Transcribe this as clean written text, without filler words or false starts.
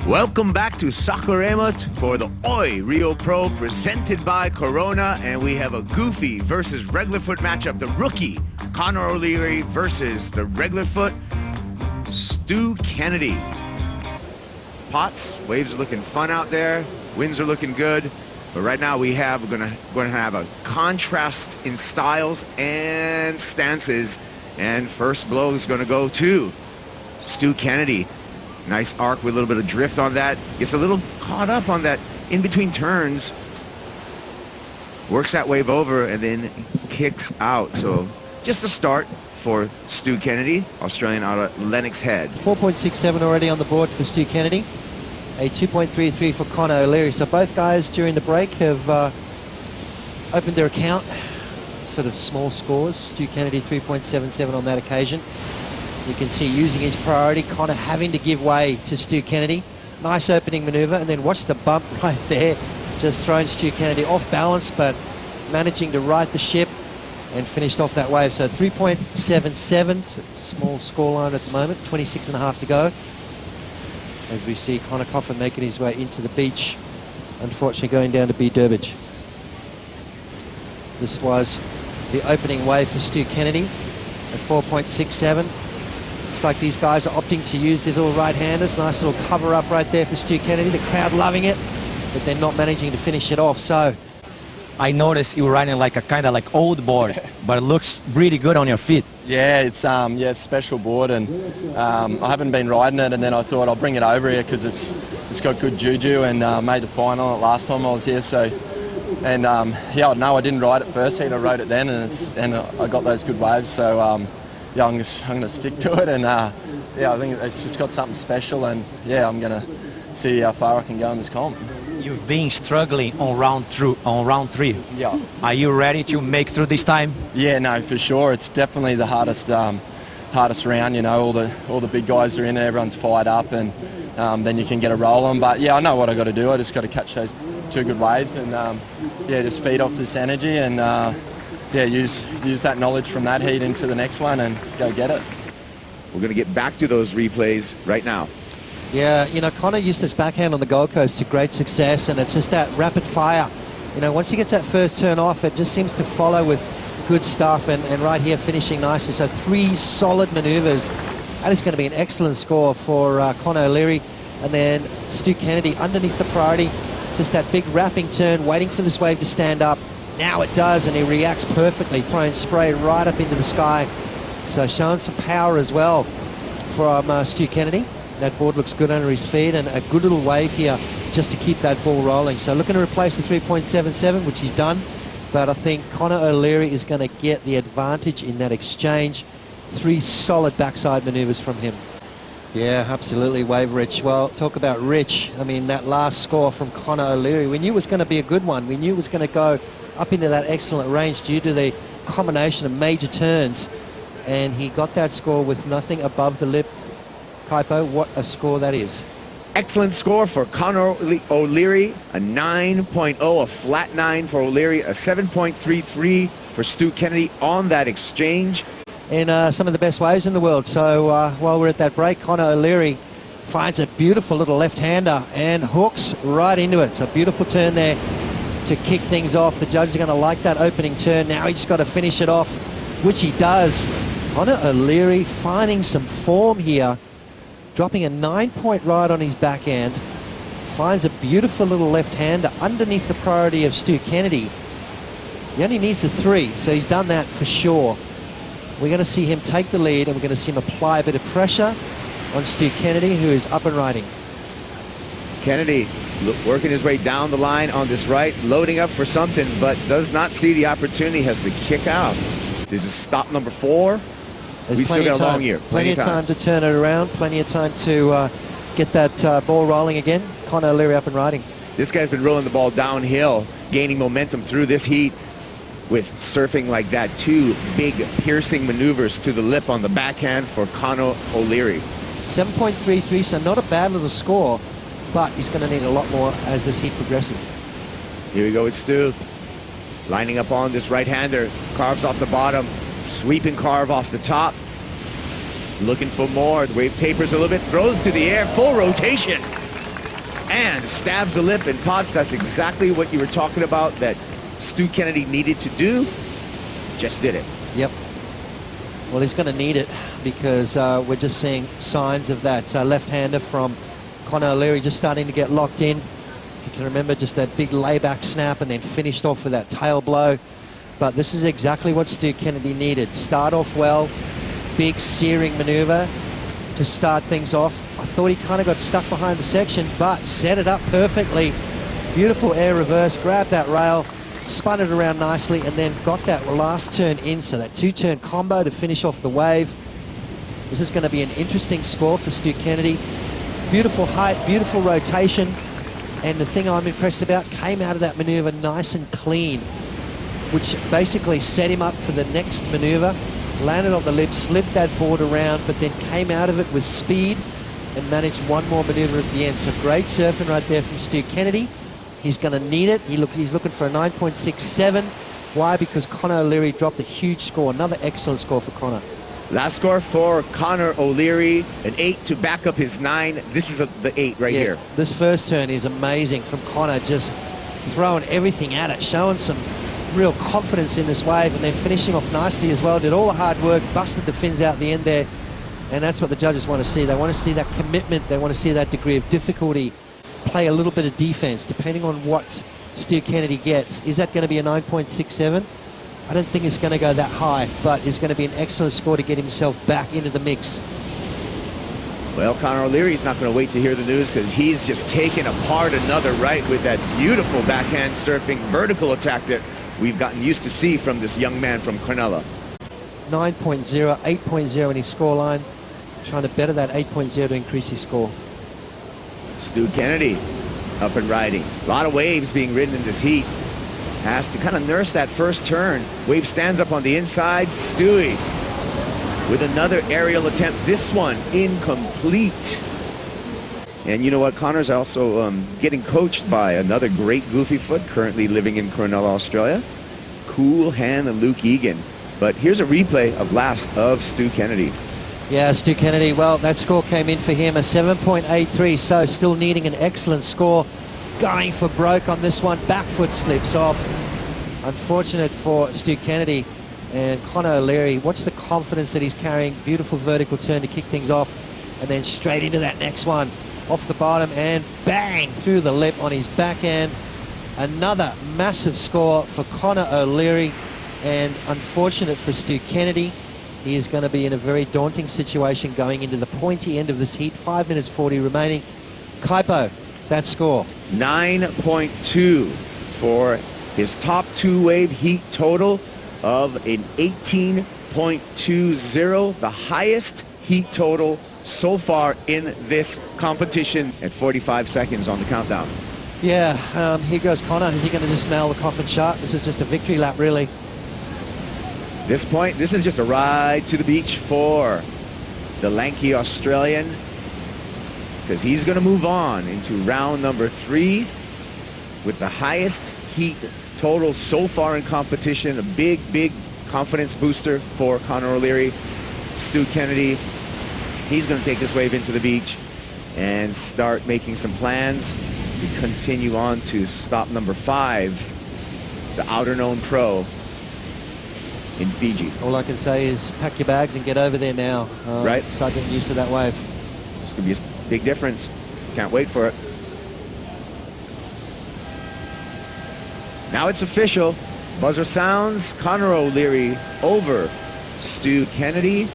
Welcome back to Sakuremot for the Oi Rio Pro presented by Corona, and we have a goofy versus regular foot matchup. The rookie, Connor O'Leary, versus the regular foot, Stu Kennedy. Pots, waves are looking fun out there, winds are looking good, but right now we're gonna have a contrast in styles and stances, and first blow is gonna go to Stu Kennedy. Nice arc with a little bit of drift on that. Gets a little caught up on that in between turns. Works that wave over and then kicks out. So just a start for Stu Kennedy, Australian out of Lennox Head. 4.67 already on the board for Stu Kennedy. A 2.33 for Connor O'Leary. So both guys during the break have opened their account. Sort of small scores. Stu Kennedy 3.77 on that occasion. You can see using his priority, Connor having to give way to Stu Kennedy. Nice opening maneuver, and then watch the bump right there. Just thrown Stu Kennedy off balance, but managing to right the ship and finished off that wave. So 3.77, small scoreline at the moment, 26.5 to go. As we see Connor Coffin making his way into the beach, unfortunately going down to B Durbridge. This was the opening wave for Stu Kennedy at 4.67. Looks like these guys are opting to use their little right-handers. Nice little cover up right there for Stu Kennedy. The crowd loving it, but they're not managing to finish it off. So I noticed you were riding like a kind of like old board, but it looks really good on your feet. Yeah, it's a special board, and I haven't been riding it, and then I thought I'll bring it over here because it's got good juju, and made the final on it last time I was here. So, and yeah, no, I didn't ride it first heat. I rode it then, and I got those good waves. So. Yeah, I'm going to stick to it, and yeah, I think it's just got something special, and yeah, I'm going to see how far I can go in this comp. You've been struggling on round three. Yeah. Are you ready to make through this time? Yeah, no, for sure. It's definitely the hardest round. You know, all the big guys are in there, everyone's fired up, and then you can get a roll on. But yeah, I know what I got to do. I just got to catch those two good waves, and yeah, just feed off this energy, and yeah, use that knowledge from that heat into the next one and go get it. We're going to get back to those replays right now. yeah, you know, Connor used this backhand on the Gold Coast to great success, and it's just that rapid fire. You know, once he gets that first turn off, it just seems to follow with good stuff, and right here finishing nicely. So 3 solid maneuvers. That is going to be an excellent score for Connor O'Leary. And then Stu Kennedy underneath the priority. Just that big wrapping turn, waiting for this wave to stand up. Now it does, and he reacts perfectly, throwing spray right up into the sky. So showing some power as well from Stu Kennedy. That board looks good under his feet, and a good little wave here just to keep that ball rolling. So looking to replace the 3.77, which he's done. But I think Connor O'Leary is going to get the advantage in that exchange. 3 solid backside maneuvers from him. Yeah, absolutely, wave rich. Well, talk about rich. I mean, that last score from Connor O'Leary, we knew it was going to be a good one. We knew it was going to go up into that excellent range due to the combination of major turns. And he got that score with nothing above the lip. Kaipo, what a score that is. Excellent score for Connor O'Leary, a 9.0, a flat 9 for O'Leary, a 7.33 for Stu Kennedy on that exchange. In some of the best waves in the world. So while we're at that break, Connor O'Leary finds a beautiful little left-hander and hooks right into it. So beautiful turn there to kick things off. The judges are going to like that opening turn. Now he's got to finish it off, which he does. Connor O'Leary finding some form here, dropping a 9-point ride on his backhand. Finds a beautiful little left-hander underneath the priority of Stu Kennedy. He only needs a 3, so he's done that for sure. We're going to see him take the lead, and we're going to see him apply a bit of pressure on Stu Kennedy, who is up and riding. Kennedy working his way down the line on this right, loading up for something, but does not see the opportunity, has to kick out. This is stop number 4. We still got a long year. Plenty of time to turn it around, plenty of time to get that ball rolling again. Connor O'Leary up and riding. This guy's been rolling the ball downhill, gaining momentum through this heat with surfing like that. 2 big piercing maneuvers to the lip on the backhand for Connor O'Leary. 7.33, so not a bad little score, but he's going to need a lot more as this heat progresses. Here we go with Stu. Lining up on this right-hander, carves off the bottom, sweeping carve off the top. Looking for more. The wave tapers a little bit, throws to the air, full rotation. and stabs the lip. And Potts, that's exactly what you were talking about that Stu Kennedy needed to do. Just did it. Yep. Well, he's going to need it because we're just seeing signs of that left-hander from Conor O'Leary just starting to get locked in. If you can remember, just that big layback snap and then finished off with that tail blow. But this is exactly what Stu Kennedy needed. Start off well, big searing maneuver to start things off. I thought he kind of got stuck behind the section, but set it up perfectly. Beautiful air reverse, grabbed that rail, spun it around nicely, and then got that last turn in. So that two-turn combo to finish off the wave. This is going to be an interesting score for Stu Kennedy. Beautiful height, beautiful rotation. And the thing I'm impressed about, came out of that maneuver nice and clean, which basically set him up for the next maneuver. Landed on the lip, slipped that board around, but then came out of it with speed and managed one more maneuver at the end. So great surfing right there from Stu Kennedy. He's going to need it. He's looking for a 9.67. Why? Because Conor O'Leary dropped a huge score. Another excellent score for Conor. Last score for Conor O'Leary, an 8 to back up his 9. This is the 8 right here. This first turn is amazing from Conor, just throwing everything at it, showing some real confidence in this wave, and then finishing off nicely as well. Did all the hard work, busted the fins out the end there, and that's what the judges want to see. They want to see that commitment. They want to see that degree of difficulty. Play a little bit of defense, depending on what Stu Kennedy gets. Is that going to be a 9.67? I don't think it's going to go that high, but it's going to be an excellent score to get himself back into the mix. Well, Conor O'Leary's not going to wait to hear the news because he's just taken apart another right with that beautiful backhand surfing vertical attack that we've gotten used to see from this young man from Cronulla. 9.0, 8.0 in his scoreline. Trying to better that 8.0 to increase his score. Stu Kennedy up and riding. A lot of waves being ridden in this heat. Has to kind of nurse that first turn. Wave stands up on the inside. Stewie with another aerial attempt. This one incomplete. And you know what? Conor's also getting coached by another great goofy foot currently living in Cronulla, Australia. Cool Hand and Luke Egan. But here's a replay of last of Stu Kennedy. Yeah, Stu Kennedy, well, that score came in for him, a 7.83, so still needing an excellent score. Going for broke on this one, back foot slips off. Unfortunate for Stu Kennedy. And Conor O'Leary, watch the confidence that he's carrying. Beautiful vertical turn to kick things off, and then straight into that next one. Off the bottom and bang through the lip on his backhand. Another massive score for Conor O'Leary, and unfortunate for Stu Kennedy. He is going to be in a very daunting situation going into the pointy end of this heat. 5 minutes 40 remaining. Kaipo, that score. 9.2 for his top two wave heat total of an 18.20, the highest heat total so far in this competition at 45 seconds on the countdown. Yeah, here goes Conor. Is he going to just nail the coffin shut? This is just a victory lap, really. This point, this is just a ride to the beach for the lanky Australian, because he's going to move on into round number 3 with the highest heat total so far in competition. A big, big confidence booster for Conor O'Leary. Stu Kennedy, he's going to take this wave into the beach and start making some plans to continue on to stop number 5, the outer known pro in Fiji. All I can say is pack your bags and get over there now. Right. Start getting used to that wave. It's going to be a big difference. Can't wait for it. Now it's official. Buzzer sounds. Conor O'Leary over Stu Kennedy.